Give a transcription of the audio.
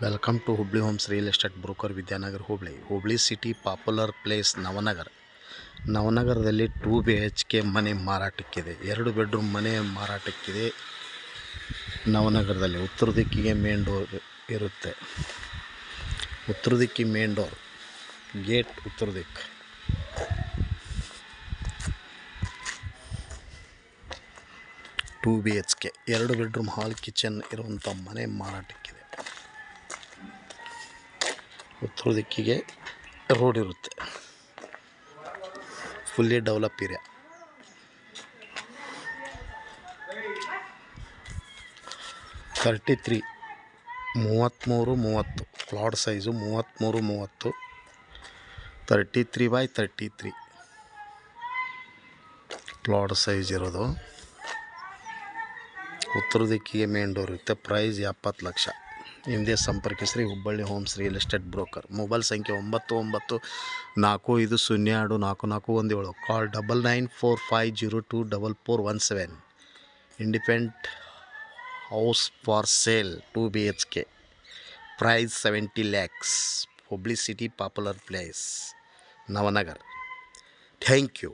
Welcome to Hubli homes real estate broker Vidyanagar Hubli city popular place ನವನಗರದಲ್ಲಿ 2 BHK ಮನೆ ಮಾರಾಟಕ್ಕಿದೆ. 2 bedroom ಮನೆ ಮಾರಾಟಕ್ಕಿದೆ. ನವನಗರದಲ್ಲಿ ಉತ್ತರ ದಿಕ್ಕಿಗೆ ಮೇನ್ ಡೋರ್ ಇರುತ್ತೆ. ಉತ್ತರ ದಿಕ್ಕಿ ಮೇನ್ ಡೋರ್ ಗೇಟ್ ಉತ್ತರ ದಿಕ್ಕು. Two BHK 2 bedroom hall kitchen ಇರುವಂಥ ಮನೆ ಮಾರಾಟಕ್ಕಿದೆ. ಉತ್ತರ ದಿಕ್ಕಿಗೆ ರೋಡ್ ಇರುತ್ತೆ. Fully develop area. 33 33 plot size 33 33x33 plot size ಇರೋದು. ಉತ್ತರ ದಿಕ್ಕಿಗೆ ಮೇನ್ ಡೋರ್ ಇರುತ್ತೆ. ಪ್ರೈಸ್ 70 ಲಕ್ಷ. ಹಿಂದೆ ಸಂಪರ್ಕಿಸ್ರಿ Hubballi homes real estate broker. Mobile ಸಂಖ್ಯೆ 9945024417. Call 9945024417. Independent house for sale 2 BHK. Price 70 lakhs. Hubli city popular place Navanagar. Thank you.